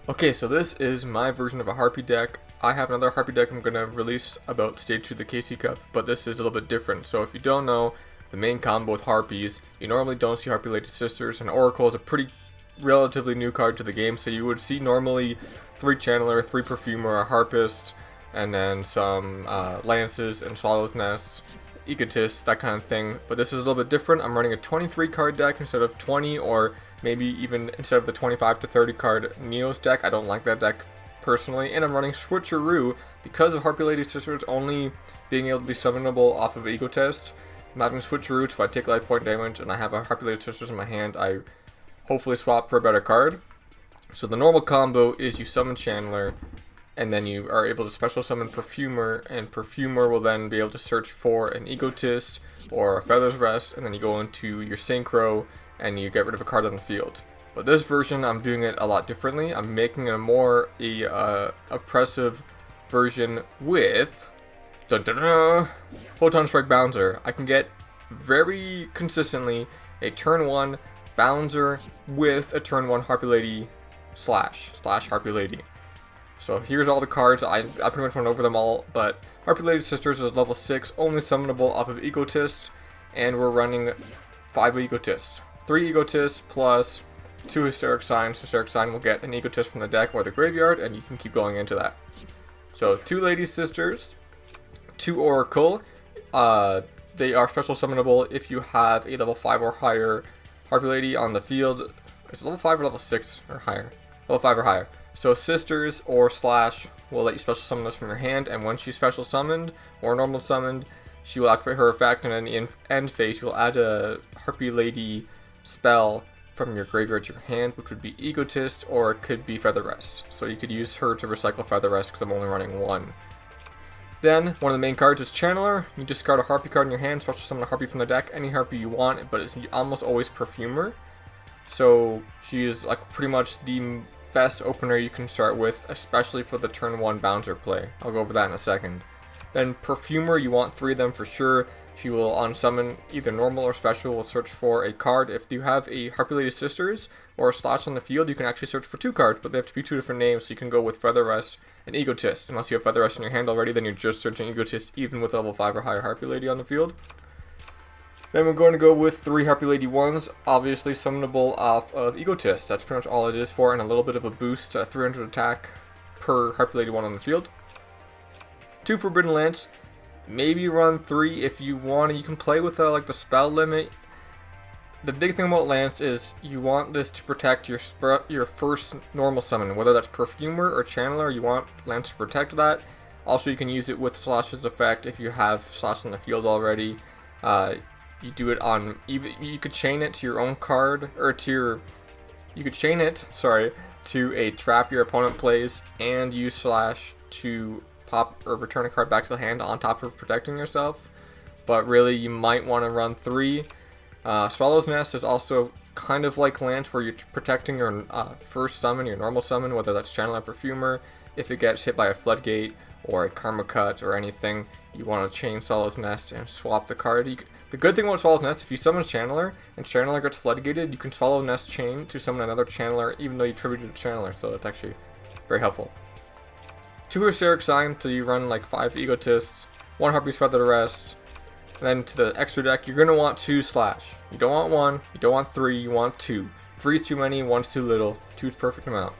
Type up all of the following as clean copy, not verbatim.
Okay, so this is my version of a Harpie deck. I have another Harpie deck I'm going to release about stage 2 of the KC Cup, but this is a little bit different. So if you don't know, the main combo with Harpies, you normally don't see Harpie Lady Sisters, and Oracle is a pretty relatively new card to the game, so you would see normally 3 Channeler, 3 Perfumer, a Harpist, and then some Lances and Swallow's Nest, Egotist, that kind of thing. But this is a little bit different. I'm running a 23 card deck instead of 20, or maybe even instead of the 25 to 30 card Neos deck. I don't like that deck personally, and I'm running Switcheroo because of Harpie Lady Sisters only being able to be summonable off of Egotist. I'm having Switcheroo, so if I take life point damage and I have a Harpie Lady Sisters in my hand, I hopefully swap for a better card. So the normal combo is you summon Channeler, and then you are able to special summon Perfumer, and Perfumer will then be able to search for an Egotist or a Feather's Rest, and then you go into your Synchro and you get rid of a card on the field. But this version, I'm doing it a lot differently. I'm making a more oppressive version with Photon Strike Bounzer. I can get very consistently a turn 1 Bounzer with a turn 1 Harpie Lady slash Harpie Lady. So here's all the cards. I pretty much went over them all, but Harpie Lady Sisters is level 6, only summonable off of Egotist, and we're running 5 Egotists. 3 Egotists plus 2 Hysteric Signs. Hysteric Sign will get an Egotist from the deck or the graveyard, and you can keep going into that. So 2 Lady Sisters, 2 Oracle. They are special summonable if you have a level 5 or higher Harpie Lady on the field. Is it level 5 or level 6 or higher? Level 5 or higher. So Sisters or Slash will let you special summon this from your hand, and when she's special summoned or normal summoned, she will activate her effect, and in the end phase, she will add a Harpie Lady spell from your graveyard to your hand, which would be Egotist, or it could be Feather Rest. So you could use her to recycle Feather Rest because I'm only running 1. Then, one of the main cards is Channeler. You discard a Harpie card in your hand, special summon a Harpie from the deck, any Harpie you want, but it's almost always Perfumer. So she is like pretty much the best opener you can start with, especially for the turn 1 Bouncer play. I'll go over that in a second. Then Perfumer, you want 3 of them for sure. She will unsummon either normal or special, will search for a card. If you have a Harpie Lady Sisters or a Slash on the field, you can actually search for 2 cards, but they have to be 2 different names, so you can go with Feather Rest and Egotist. Unless you have Feather Rest in your hand already, then you're just searching Egotist even with level 5 or higher Harpie Lady on the field. Then we're going to go with 3 Harpie Lady 1s, obviously summonable off of Egotist. That's pretty much all it is for, and a little bit of a boost, 300 attack per Harpie Lady 1 on the field. 2 Forbidden Lance. Maybe run 3 if you want. You can play with like the spell limit. The big thing about Lance is you want this to protect your first normal summon, whether that's Perfumer or Channeler. You want Lance to protect that. Also, you can use it with Slash's effect if you have Slash in the field already. You do it on you could chain it to your own card, or to you could chain it, to a trap your opponent plays, and use Slash to pop or return a card back to the hand on top of protecting yourself. But really, you might want to run 3. Swallow's Nest is also kind of like Lance, where you're protecting your first summon, your normal summon, whether that's Channeler or Perfumer. If it gets hit by a Floodgate or a Karma Cut or anything, you want to chain Swallow's Nest and swap the card. The good thing about Swallow's Nest, if you summon Channeler and Channeler gets Floodgated, you can Swallow's Nest chain to summon another Channeler even though you tributed the Channeler, so it's actually very helpful. 2 Hysteric Sign, so you run like 5 Egotists, 1 Harpie's Feather Rest, and then to the extra deck, you're going to want 2 Slash. You don't want 1, you don't want 3, you want 2. 3 is too many, 1 is too little, 2 is perfect amount.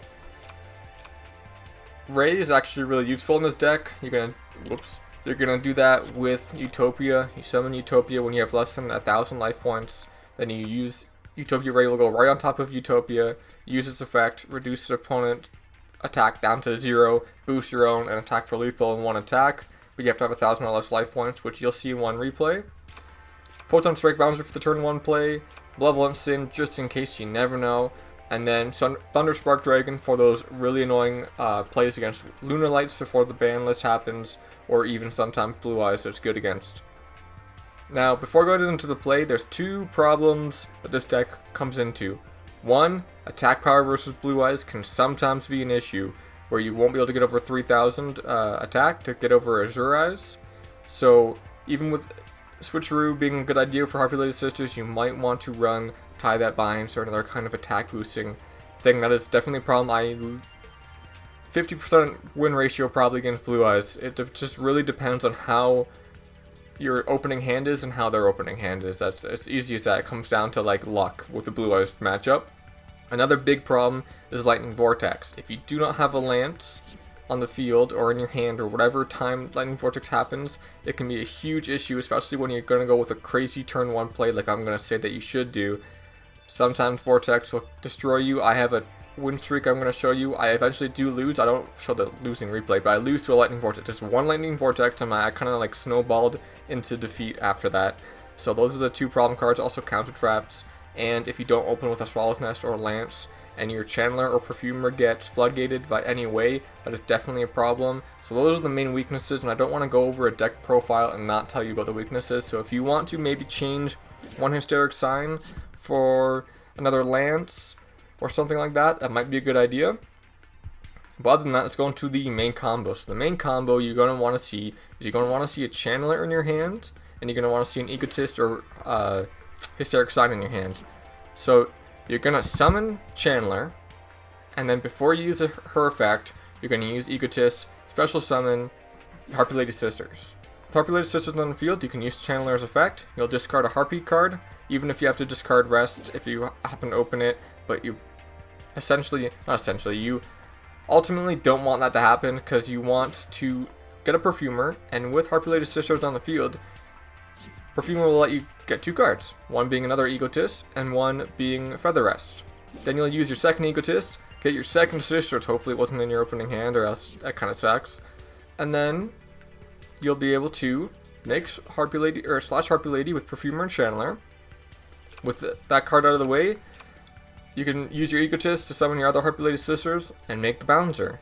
Ray is actually really useful in this deck. You're gonna do that with Utopia. You summon Utopia when you have less than 1,000 life points. Then you use Utopia Ray will go right on top of Utopia, use its effect, reduce the opponent attack down to 0, boost your own, and attack for lethal in 1 attack. But you have to have 1,000 or less life points, which you'll see in 1 replay. Photon Strike Bounzer for the turn 1 play. Malevolent Sin, just in case you never know. And then Thunder Spark Dragon for those really annoying plays against Lunar Lights before the ban list happens, or even sometimes Blue Eyes, so it's good against. Now, before going into the play, there's 2 problems that this deck comes into. 1, attack power versus Blue Eyes can sometimes be an issue, where you won't be able to get over 3,000 attack to get over Azure Eyes. So, even with Switcheroo being a good idea for Harpie Lady Sisters, you might want to run Tie That Binds or another kind of attack boosting thing. That is definitely a problem I 50% win ratio probably against Blue Eyes. It just really depends on how your opening hand is and how their opening hand is. That's as easy as that. It comes down to like luck with the Blue Eyes matchup. Another big problem is Lightning Vortex. If you do not have a Lance on the field or in your hand or whatever time Lightning Vortex happens, it can be a huge issue, especially when you're going to go with a crazy turn 1 play like I'm going to say that you should do. Sometimes Vortex will destroy you. I have a Winstreak I'm going to show you. I eventually do lose. I don't show the losing replay, but I lose to a Lightning Vortex. Just one Lightning Vortex and I kind of like snowballed into defeat after that. So those are the 2 problem cards. Also counter traps. And if you don't open with a Swallow's Nest or Lance and your Channeler or Perfumer gets floodgated by any way, that is definitely a problem. So those are the main weaknesses, and I don't want to go over a deck profile and not tell you about the weaknesses. So if you want to maybe change one Hysteric Sign for another Lance or something like that, that might be a good idea. But other than that, let's go into the main combo. So the main combo you're going to want to see is you're going to want to see a Channeler in your hand, and you're going to want to see an Egotist or Hysteric Sign in your hand. So you're going to summon Channeler, and then before you use her effect, you're going to use Egotist, special summon Harpie Lady Sisters. With Harpie Lady Sisters on the field, you can use Channeler's effect. You'll discard a Harpie card, even if you have to discard Rest if you happen to open it, but you you ultimately don't want that to happen because you want to get a Perfumer, and with Harpie Lady Sisters on the field, Perfumer will let you get 2 cards, one being another Egotist and one being Feather Rest. Then you'll use your second Egotist, get your second Sister, which hopefully it wasn't in your opening hand or else that kind of sucks, and then you'll be able to make Harpie Lady or slash Harpie Lady with Perfumer and Channeler. With that card out of the way, you can use your Egotist to summon your other Harpie Lady Sisters and make the Bounzer.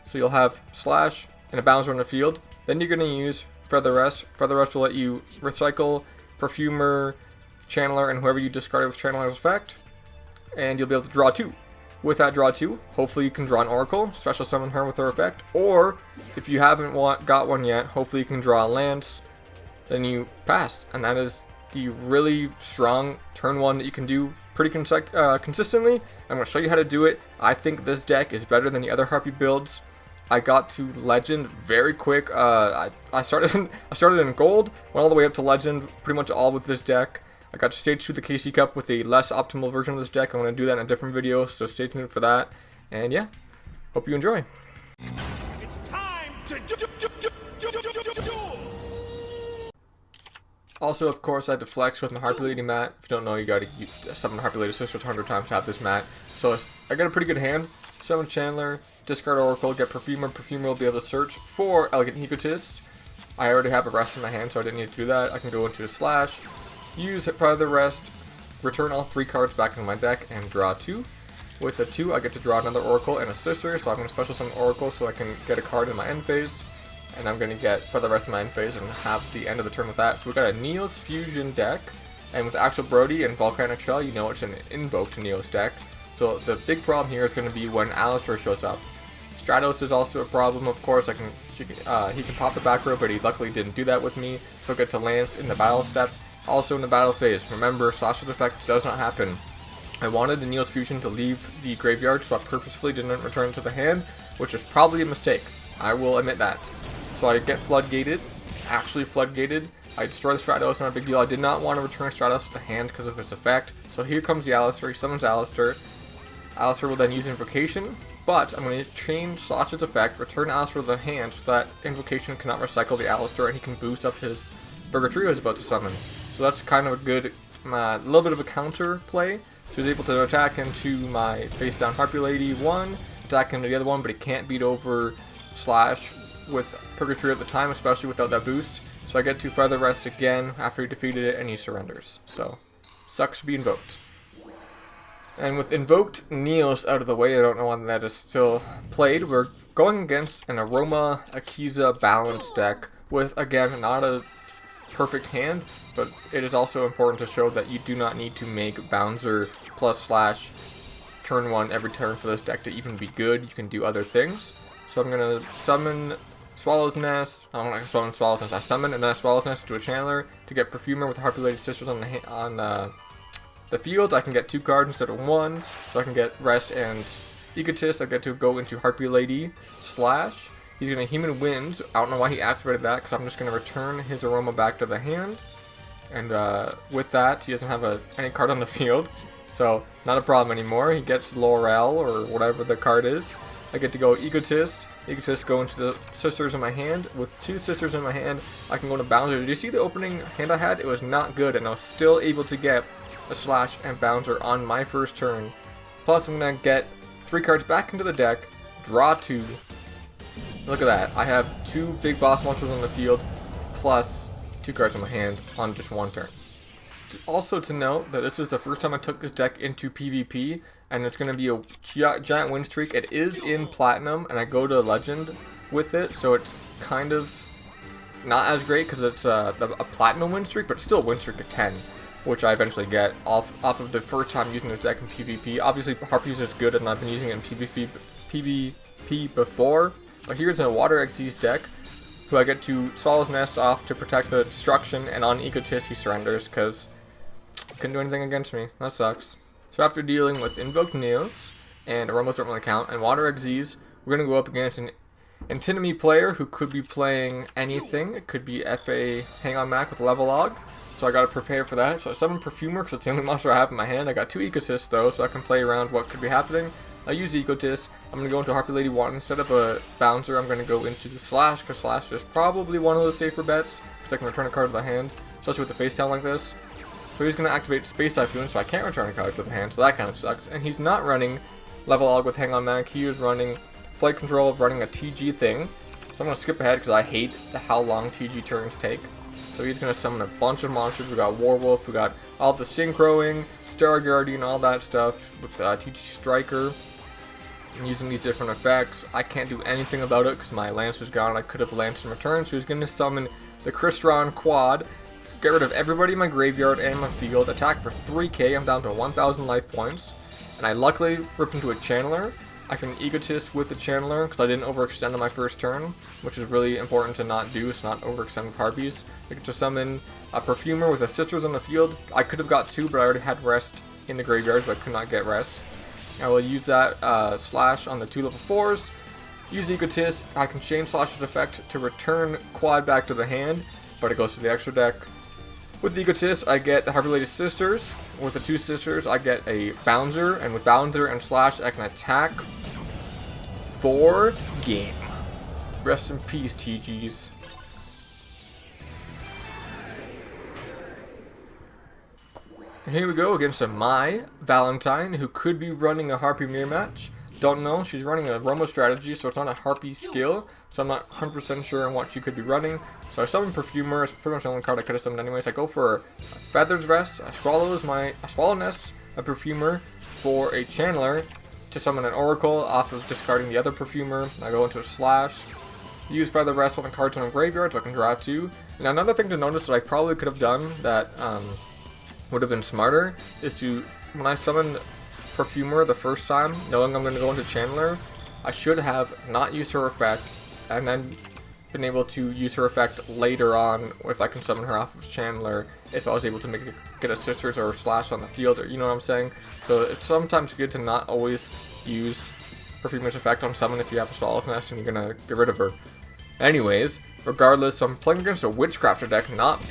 So you'll have Slash and a Bounzer on the field. Then you're going to use Feather Rest. Feather Rest will let you recycle Perfumer, Channeler, and whoever you discarded with Channeler's effect. And you'll be able to draw 2. With that draw 2, hopefully you can draw an Oracle, special summon her with her effect. Or, if you haven't got one yet, hopefully you can draw a Lance. Then you pass. And that is the really strong turn 1 that you can do pretty consistently. I'm going to show you how to do it. I think this deck is better than the other Harpie builds. I got to Legend very quick. I started in Gold, went all the way up to Legend, pretty much all with this deck. I got to stage 2 the KC Cup with a less optimal version of this deck. I'm going to do that in a different video, so stay tuned for that. And yeah, hope you enjoy. It's time to do. Also, of course, I had to flex with my Harpie Lady mat. If you don't know, you gotta summon Harpie Lady Sisters 100 times to have this mat. So I got a pretty good hand. Summon Channeler, discard Oracle, get Perfumer. Perfumer will be able to search for Elegant Egotist. I already have a Rest in my hand, so I didn't need to do that. I can go into a Slash, use Feather Rest, return all 3 cards back in my deck, and draw 2. With a 2, I get to draw another Oracle and a Sister, so I'm going to special summon Oracle so I can get a card in my end phase. And I'm going to get Feather Rest in my end phase and have the end of the turn with that. So we've got a Neos Fusion deck, and with Axel Brody and Volcanic Shell, you know it's an Invoked Neos deck. So the big problem here is going to be when Alistair shows up. Stratos is also a problem, of course. He can pop the back row, but he luckily didn't do that with me. So I get to Lance in the battle step. Also in the battle phase, remember, Slash's effect does not happen. I wanted the Neos Fusion to leave the graveyard, so I purposefully didn't return it to the hand, which is probably a mistake. I will admit that. So I get floodgated, actually floodgated. I destroy the Stratos, not a big deal. I did not want to return Stratos to the hand because of its effect. So here comes the Alistair. He summons Alistair. Alistair will then use Invocation, but I'm going to change Slash's effect, return Alistair to the hand so that Invocation cannot recycle the Alistair and he can boost up his Burger Trio he's about to summon. So that's kind of a good, little bit of a counter play. So he's able to attack into my face down Harpie Lady 1, attack into the other one, but he can't beat over Slash with Purgatory at the time, especially without that boost. So I get to Feather Rest again after he defeated it and he surrenders. So, sucks to be invoked. And with Invoked Neos out of the way, I don't know when that is still played, we're going against an Aroma Akiza balance deck with, again, not a perfect hand, but it is also important to show that you do not need to make Bounzer plus Slash turn 1 every turn for this deck to even be good. You can do other things. So I'm going to summon Swallow's Nest. I'm not going to summon Swallow's Nest. I summon and then I Swallow's Nest to a Channeler to get Perfumer with Harpie Lady Sisters on the field. I can get 2 cards instead of 1, so I can get Rest and Egotist, I get to go into Harpie Lady slash. He's going to Human Winds. I don't know why he activated that, because I'm just going to return his Aroma back to the hand. And with that, he doesn't have any card on the field, so not a problem anymore. He gets Laurel, or whatever the card is. I get to go Egotist. Egotist go into the Sisters in my hand. With 2 Sisters in my hand, I can go to Bounzer. Did you see the opening hand I had? It was not good, and I was still able to get a Slash and Bounzer on my first turn. Plus, I'm going to get 3 cards back into the deck, draw 2. Look at that. I have 2 big boss monsters on the field, plus 2 cards in my hand on just 1 turn. Also to note that this is the first time I took this deck into PvP, and it's going to be a giant win streak. It is in Platinum, and I go to Legend with it, so it's kind of not as great because it's a Platinum win streak, but it's still a win streak of 10, which I eventually get off of the first time using this deck in PvP. Obviously, Harpies is good, and I've been using it in PvP before, but here's a Water Xyz deck, who I get to Swallow's Nest off to protect the destruction, and on Egotist he surrenders because couldn't do anything against me. That sucks. So after dealing with Invoked Neos, and Aromas don't really count, and Water Xyz, we're going to go up against an Antinomy player who could be playing anything. It could be FA Hang On Mac with Level Log, so I got to prepare for that. So I summon Perfumer because it's the only monster I have in my hand. I got 2 Egotists though, so I can play around what could be happening. I use Egotist. I'm going to go into Harpie Lady 1. Instead of a Bounzer, I'm going to go into Slash, because Slash is probably one of the safer bets, because I can return a card to the hand, especially with the face down like this. So he's going to activate Space Typhoon, so I can't return a card to the hand, so that kind of sucks. And he's not running Level Log with Hang On Mac. He is running Flight Control, running a TG thing. So I'm going to skip ahead, because I hate how long TG turns take. So he's going to summon a bunch of monsters. We got Warwolf, we got all the Synchroing, Star Guardian, all that stuff, with TG Striker. And using these different effects, I can't do anything about it because my Lance was gone. I could have Lance in return, so he's going to summon the Crystron Quad, get rid of everybody in my graveyard and my field, attack for 3k. I'm down to 1,000 life points, and I luckily rip into a Channeler. I can Egotist with the Channeler because I didn't overextend on my first turn, which is really important to not do, so not overextend with Harpies. I get to summon a Perfumer with a Sisters on the field. I could have got 2, but I already had Rest in the graveyard, so I could not get Rest. I will use that Slash on the 2 level 4s. Use Egotist. I can change Slash's effect to return Quad back to the hand, but it goes to the extra deck. With the Egotist, I get the Harpie Lady Sisters. With the 2 Sisters, I get a Bounzer, and with Bounzer and Slash, I can attack for game. Rest in peace, TGs. And here we go against a My Valentine, who could be running a Harpie mirror match. Don't know. She's running a Aroma strategy, so it's not a Harpie skill. So I'm not 100% sure on what she could be running. So I summon Perfumer. It's pretty much the only card I could have summoned anyways. I go for Feathers Rest. I Swallow Nest a Perfumer for a Channeler to summon an Oracle off of discarding the other Perfumer. I go into a Slash. Use Feather Rest on the cards in my graveyard so I can draw 2. And another thing to notice that I probably could have done that would have been smarter is to, when I summon Perfumer the first time, knowing I'm going to go into Channeler, I should have not used her effect and then been able to use her effect later on if I can summon her off of Channeler, if I was able to get a Sisters or a Slash on the field, or you know what I'm saying. So it's sometimes good to not always use Perfumer's effect on summon if you have a Swallow's Nest and you're going to get rid of her. Anyways, regardless, I'm playing against a Witchcrafter deck, not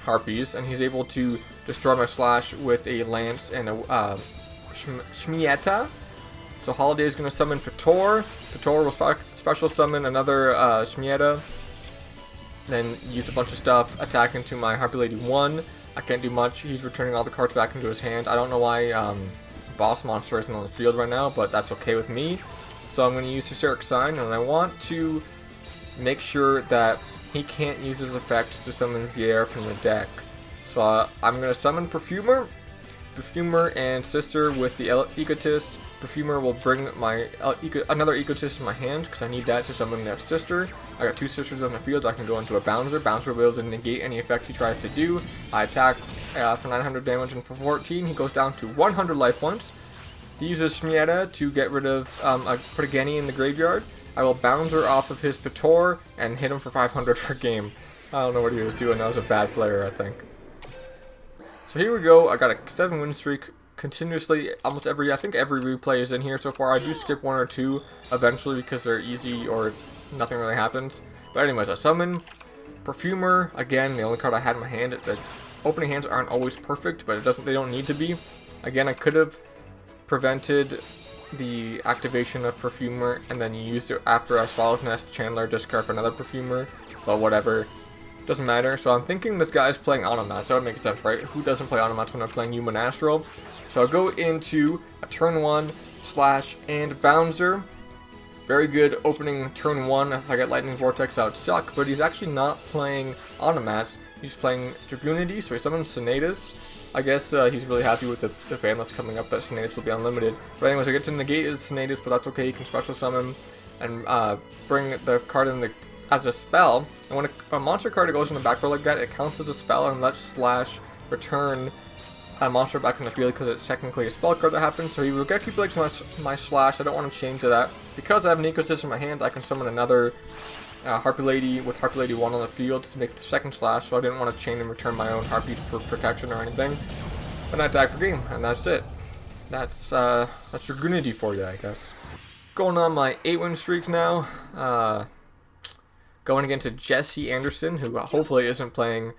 Harpies, and he's able to destroy my Slash with a Lance and a Shmieta. So Holiday is going to summon Pator. Pator will special summon another Shmieta. Then use a bunch of stuff, attack into my Harpie Lady 1. I can't do much. He's returning all the cards back into his hand. I don't know why Boss Monster isn't on the field right now, but that's okay with me. So I'm going to use Hysteric Sign, and I want to make sure that he can't use his effect to summon Vier from the deck. So I'm going to summon Perfumer and Sister with the Egotist. Perfumer will bring my another Egotist in my hand because I need that to summon the Sister. I got 2 Sisters on the field. I can go into a Bounzer. Bounzer will be able to negate any effect he tries to do. I attack for 900 damage, and for 14 he goes down to 100 life points. He uses Shmieta to get rid of put a Genny in the graveyard. I will Bounzer off of his Pator and hit him for 500 for game. I don't know what he was doing. That was a bad player, I think. So here we go. I got a 7 win streak continuously, almost every, I think every replay is in here so far. I do skip one or two eventually because they're easy or nothing really happens. But anyways, I summon Perfumer, again, the only card I had in my hand. The opening hands aren't always perfect, but they don't need to be. Again, I could have prevented the activation of Perfumer and then used it after a Swallow's Nest Channeler, discard for another Perfumer, but whatever. Doesn't matter. So I'm thinking this guy's playing Onomats. That would make sense, right? Who doesn't play Onomats when they're playing Human Astral? So I'll go into a turn 1 slash and Bounzer. Very good opening turn 1. If I get Lightning Vortex, that would suck. But he's actually not playing Onomats. He's playing Dragunity, so he summons Senatus. I guess he's really happy with the ban list coming up that Senatus will be unlimited. But anyways, I get to negate his Senatus, but that's okay. You can special summon and bring the card in as a spell. And when a monster card goes in the back row like that, it counts as a spell and lets Slash return a monster back in the field because it's technically a spell card that happens. So he will get keep like my Slash. I don't want to chain to that. Because I have an Ecosystem in my hand, I can summon another Harpie Lady with Harpie Lady 1 on the field to make the second Slash, so I didn't want to chain and return my own Harpie for protection or anything. And I die for game, and that's it. That's Dragunity for you, I guess. Going on my 8-win streak now. Going against Jesse Anderson, who hopefully isn't playing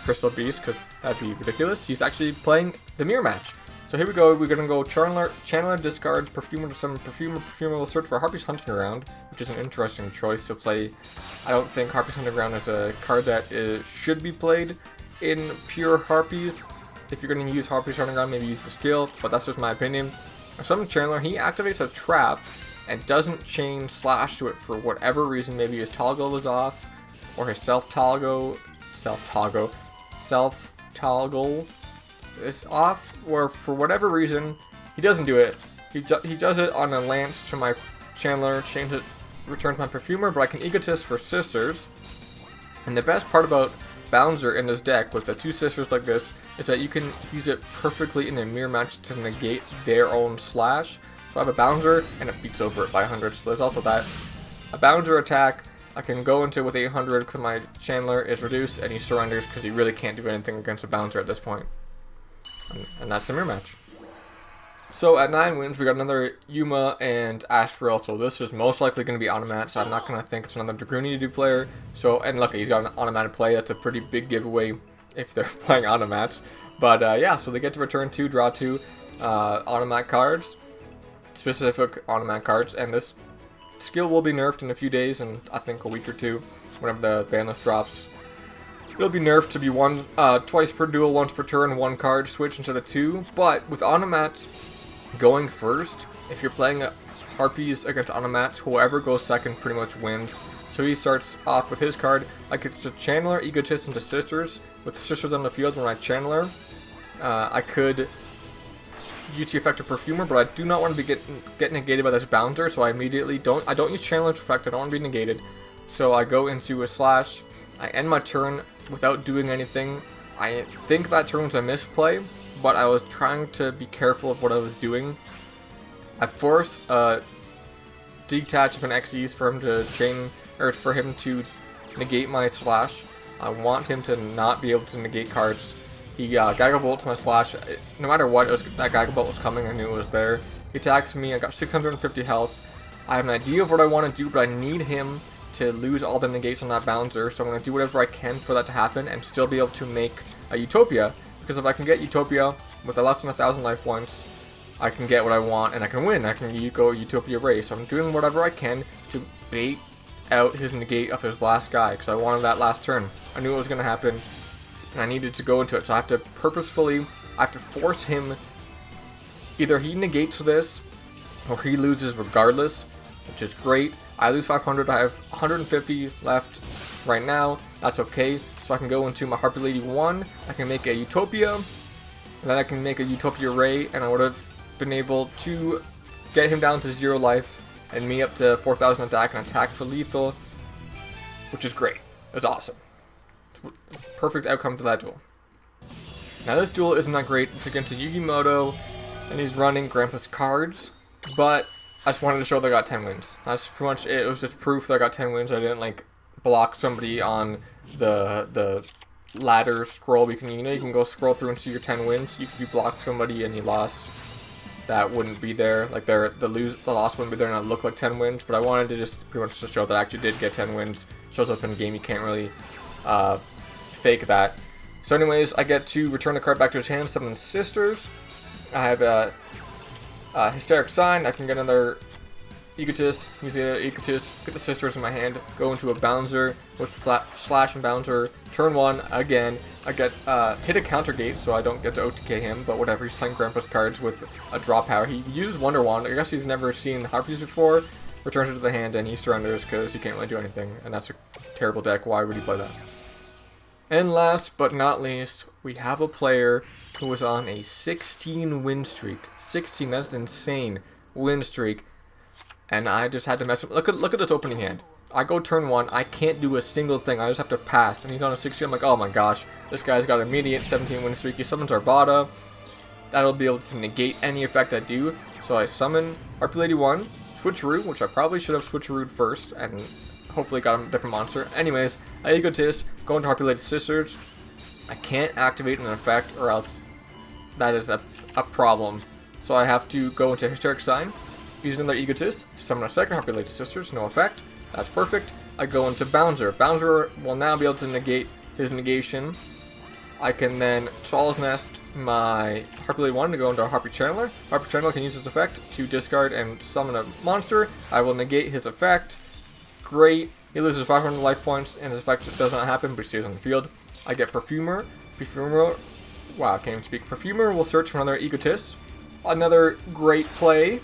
Crystal Beast, because that'd be ridiculous. He's actually playing the mirror match. So here we go, we're going to go Channeler, discard, Perfumer to summon Perfumer. Perfumer will search for Harpie's Hunting Ground, which is an interesting choice to play. I don't think Harpie's Hunting Ground is a card that should be played in pure Harpies. If you're going to use Harpie's Hunting Ground, maybe use the skill, but that's just my opinion. I summon Channeler, he activates a trap and doesn't chain Slash to it for whatever reason. Maybe his toggle is off, or his self-toggle is off, or for whatever reason, he doesn't do it. He does it on a Lance to my Channeler, chains it, returns my Perfumer, but I can Egotist for Sisters. And the best part about Bounzer in this deck with the two Sisters like this is that you can use it perfectly in a mirror match to negate their own Slash. So I have a Bounzer and it beats over it by 100, so there's also that. A Bounzer attack, I can go into with 800 because my Channeler is reduced and he surrenders because he really can't do anything against a Bounzer at this point. And that's the mirror match. So at 9 wins, we got another Yuma and Ashfrel. So this is most likely going to be Onomats. So I'm not going to think it's another Dragunity player. So, and look, he's got an Onomat play. That's a pretty big giveaway if they're playing Onomats. But yeah, so they get to return 2, draw 2 Onomat cards. Specific Onomat cards. And this skill will be nerfed in a few days, and I think a week or two, whenever the ban list drops. It'll be nerfed to be twice per duel, once per turn, 1 card switch instead of 2. But with Onomats going first, if you're playing Harpies against Onomats, whoever goes second pretty much wins. So he starts off with his card. I get to Channeler, Egotist into Sisters. With Sisters on the field, when I Channeler, I could use the effect of Perfumer, but I do not want to be get negated by this Bounzer, so I immediately don't use Channeler's effect. I don't want to be negated. So I go into a Slash. I end my turn without doing anything. I think that turn was a misplay, but I was trying to be careful of what I was doing. I force detach of an Xyz for him to chain, or for him to negate my Slash. I want him to not be able to negate cards. He Gaggle Bolts my Slash. No matter what, that Gaggle Bolt was coming, I knew it was there. He attacks me, I got 650 health. I have an idea of what I want to do, but I need him to lose all the negates on that Bounzer, so I'm going to do whatever I can for that to happen and still be able to make a Utopia, because if I can get Utopia with less than 1,000 life points, I can get what I want and I can win. I can go Utopia Ray, so I'm doing whatever I can to bait out his negate of his last guy, because I wanted that last turn. I knew it was going to happen, and I needed to go into it, so I have to force him, either he negates this, or he loses regardless, which is great. I lose 500, I have 150 left right now, that's okay. So I can go into my Harpie Lady 1, I can make a Utopia, and then I can make a Utopia Ray, and I would have been able to get him down to 0 life, and me up to 4,000 attack, and attack for lethal, which is great. It's awesome. Perfect outcome to that duel. Now this duel isn't that great, it's against a Yugimoto, and he's running Grandpa's cards, but I just wanted to show that I got 10 wins. That's pretty much it. It was just proof that I got 10 wins. I didn't like block somebody on the ladder scroll. You can go scroll through and see your 10 wins. If you block somebody and you lost, that wouldn't be there. Like the loss wouldn't be there, and it looked like 10 wins. But I wanted to just pretty much to show that I actually did get 10 wins. Shows up in the game. You can't really fake that. So anyways, I get to return the card back to his hand. Summon Sisters. I have a Hysteric Sign. I can get another Egotist. Use the Egotist. Get the Sisters in my hand. Go into a Bounzer with Slash and Bounzer. Turn 1 again. I get hit a counter gate, so I don't get to OTK him. But whatever. He's playing Grandpa's cards with a draw power. He uses Wonder Wand. I guess he's never seen Harpies before. Returns it to the hand and he surrenders because he can't really do anything. And that's a terrible deck. Why would he play that? And last but not least, we have a player who was on a 16 win streak. 16, that's insane. Win streak. And I just had to mess with. Look at this opening hand. I go turn 1, I can't do a single thing. I just have to pass. And he's on a 16. I'm like, oh my gosh, this guy's got an immediate 17 win streak. He summons Arvada. That'll be able to negate any effect I do. So I summon Harpie Lady 1, Switcheroo, which I probably should have Switcherooed first, and hopefully got a different monster. Anyways, I Egotist, go into Harpie Lady Sisters. I can't activate an effect or else that is a problem. So I have to go into Hysteric Sign, use another Egotist to summon a second Harpie Lady Sisters, no effect. That's perfect. I go into Bounzer. Bounzer will now be able to negate his negation. I can then Solace Nest my Harpie Lady 1 to go into a Harpie Channeler. Harpie Channeler can use his effect to discard and summon a monster. I will negate his effect. Great. He loses 500 life points and his effect does not happen, but he stays on the field. I get Perfumer. Wow, I can't even speak. Perfumer will search for another Egotist. Another great play.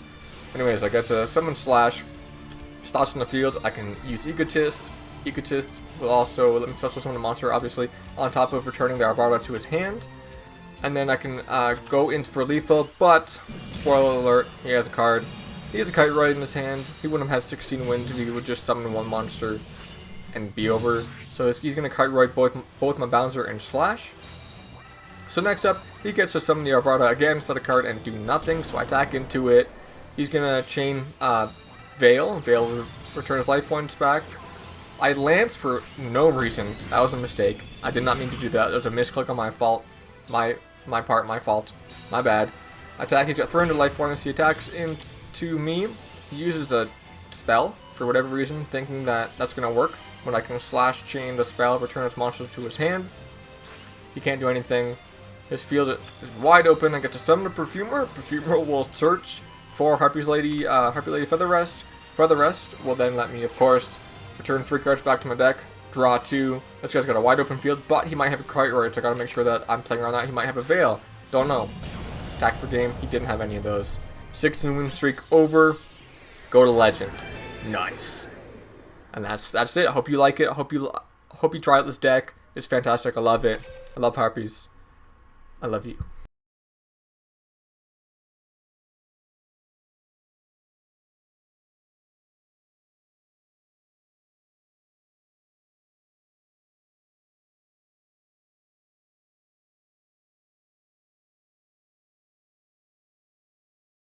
Anyways, I get to summon Slash. Slash in the field. I can use Egotist. Egotist will also let me special summon a monster, obviously, on top of returning the Arvada to his hand. And then I can go in for lethal, but, spoiler alert, he has a card. He has a Kite Ride in his hand. He wouldn't have had 16 wins if he would just summon one monster and be over. So he's going to Kite Ride both my Bounzer and Slash. So next up, he gets to summon the Arvada again, set a card, and do nothing, so I attack into it. He's going to chain Veil. Veil will return his life points back. I Lance for no reason. That was a mistake. I did not mean to do that. That was a misclick on my fault. My fault. My bad. Attack, he's got 300 life points. He attacks into me. He uses a spell for whatever reason, thinking that that's going to work. When I can Slash chain the spell, return its monster to his hand. He can't do anything. His field is wide open. I get to summon a Perfumer. Perfumer will search for Harpie Lady Feather Rest. Feather Rest will then let me, of course, return 3 cards back to my deck. Draw 2. This guy's got a wide open field, but he might have a Kite Ride, so I gotta make sure that I'm playing around that. He might have a Veil. Don't know. Attack for game. He didn't have any of those. 16 win streak over. Go to Legend. Nice. And that's it. I hope you like it. I hope you try out this deck. It's fantastic. I love it. I love Harpies. I love you.